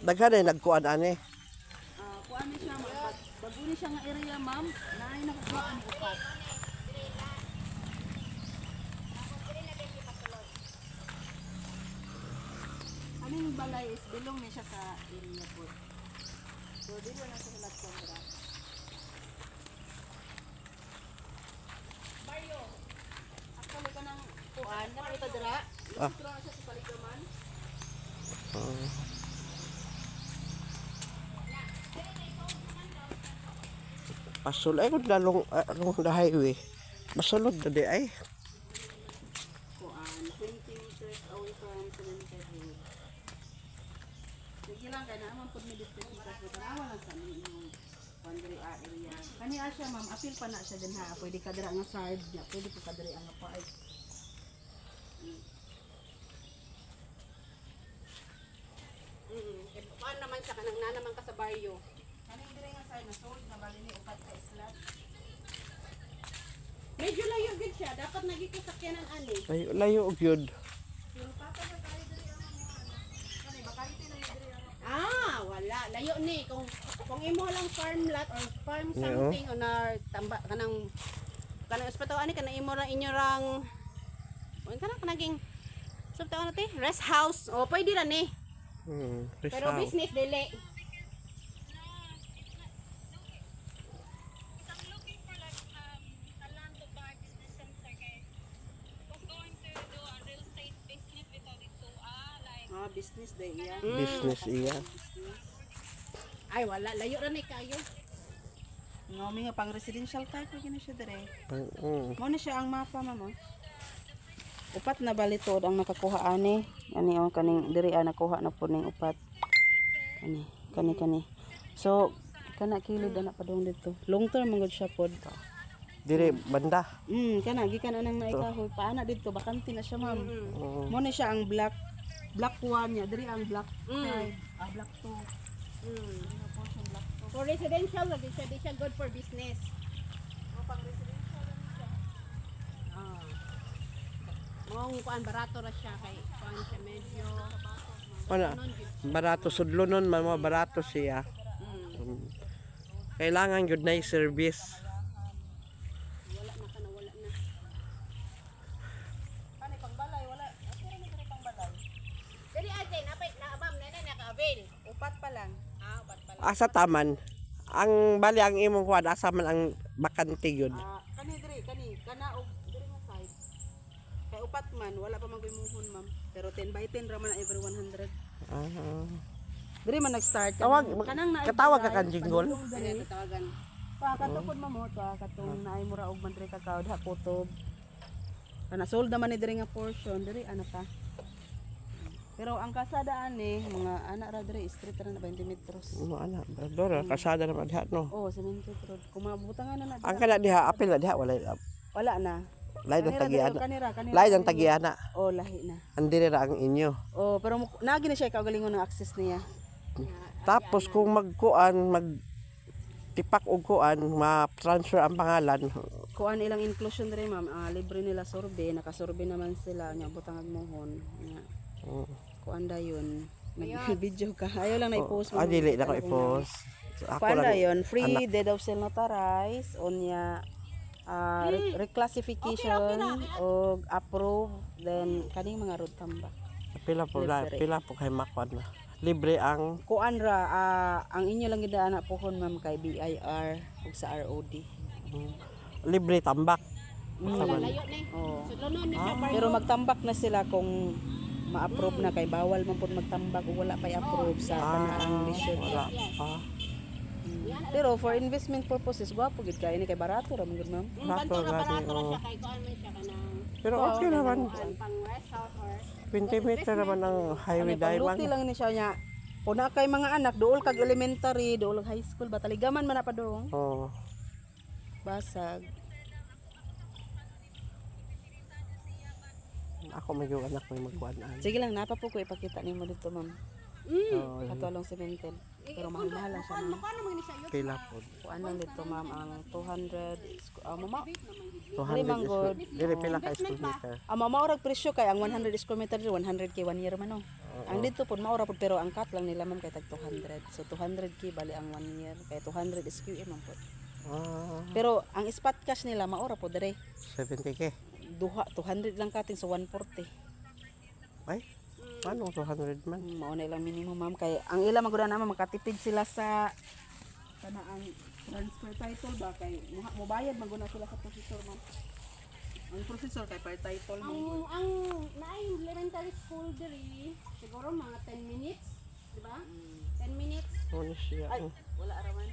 Daghan ay nagkuan ani. Kuan ni siya ma'am. Bago ni siya nga area ma'am. Naay nakukuha ang upat. Aning balay is bilong ni siya sa area po. So dito na sa lahat kontra. Bayo. Akala ka nang kuan na ito dira. Ito na siya sa paligaman. Pasul ay kung lalong along the highway. Masulod na di ay. Kuan 20 meters away from cemetery. Sige lang kaya naman pud mi dito kita sa tanawa lang sa inyong boundary area. Kani asya ma'am, apil pa na siya din ha. Pwede ka dira nga side niya, pwede pa ka dira nga part. Kuan naman siya kanang nanaman ka sa baryo. Kani dira nga side na sold na bali ni upat ka islat. Medyo layo gid siya, dapat nagikisakyanan ani. Layo og yun. Pero papa ba tayo diri ang mga anak? Kani bakalite na diri ang Wala, layo ni kung imo lang farm lot or farm Yeah. something on our tamba kanang espataw ani kanang imo ra inyo rang kanang naging subtaw na ti rest house. O pwede ra ni. Pero business dili. business day iya. Business iya. Ay wala, layo ra ni kayo. Ngami nga pang residential type gina siya dire. Mm. Mo na siya ang mapa mama. Upat na balitod ang nakakuha ani. Ani oh kaning diri nakuha na po ning upat. Kani. So kana kilid na padung dito. Long term man gud siya pod. Dire banda. Kana gikan anang naikahoy paana dito bakante na siya ma'am. Mo na siya ang black 1 niya diri ang black 5. Black 2. For residential lagi siya, di siya good for business. Mong kuan barato ra siya kay kuan siya medyo Wala. Barato sudlonon man mo barato siya. Kailangan gyud na service. wala na. Kani pangbalay wala. Asa na diri pangbalay? Dili ate napay na ma'am nana naka-avail. Upat pa lang. Upat pala. Asa taman. Ang bali ang imong kuan asa man ang bakante gyud. Kani diri kana og diri nga side. Kay upat man wala pa man muhon ma'am. Pero 10 by 10 ra man every 100. Diri man nag-start Tawag kanang na katawag ka kan jinggol. Kaya tatawagan. Katukod mo katong naay mura og man diri kakao diha kutob. Kana sold naman ni diri nga portion diri ana ta. Pero ang kasada ani mga anak ra diri street ra na 20 metros. Ana, dora kasada naman diha no. Oh, cemented road. Kumabutangan na Ang kana diha apil na diha wala na. lain ang tagiana. Kanira. Lain ang tagiana. Oh, lahi na. Andire ra ang inyo. Oh, pero nagi na siya kaugalingon ng access niya. Tapos kung tipak og kuan, ma-transfer ang pangalan. Kuan ilang inclusion diri ma'am, libre nila survey, nakasurvey naman sila nya butang mohon. Nya. Kuan dayon. Nag-video ka. Ayaw lang na i-post mo. Dili na ko i-post. Ako Kuan lang dayon, free deed of sale notarized onya reclassification og approve then kaning mga road tambak. pila po kay makwan na. Libre ang Kuan ra ang inyo lang gid ana pohon ma'am kay BIR ug sa ROD. libre tambak. Layo ni. Oh. Sudlonon ni siya Pero magtambak na sila kung ma-approve na kay bawal man pud magtambak ug wala pa i-approve sa kanang mission. Wala. Pero for investment purposes gwapo gid kay ini kay barato ra man gud ma'am. Banto ra barato ra siya kay kuan man siya kanang Pero okay naman. pang rest house or 20 meter naman ang highway diamond. Pangluti lang ni siya nya. Puna kay mga anak duol kag elementary, duol kag high school ba taligaman man na pa dong. Oh. Basag. Ako may yung anak may magkuan. Sige lang napa po ko ipakita nimo dito ma'am. Oh, Katulong cemented. Pero mahal-mahal lang siya, ma'am. Paano mo ni sayo? kila po. Kuan lang dito, ma'am, ang 200 mama. 200 manggod. Dili pila ka square meter. Ang maurag presyo kay ang 100 square meter 100k 1 year man, no. Ang dito po maura po pero ang cut lang nila, ma'am, kay tag 200. So 200k bali ang 1 year kay 200 SQM man po. Ah, Pero ang spot cash nila maura po dire. 70K. Duha 200 lang kating so 140. Ay, paano 200 man? Mao na ilang minimum, ma'am, kay ang ila magud na makatipid sila sa kana ang transfer title ba kay mobayad maguna sila sa processor, ma'am. Ang processor kay per title, ma'am. Ang naay elementary school diri siguro mga 10 minutes, di ba? 10 minutes. Ano siya? Ay, wala araman.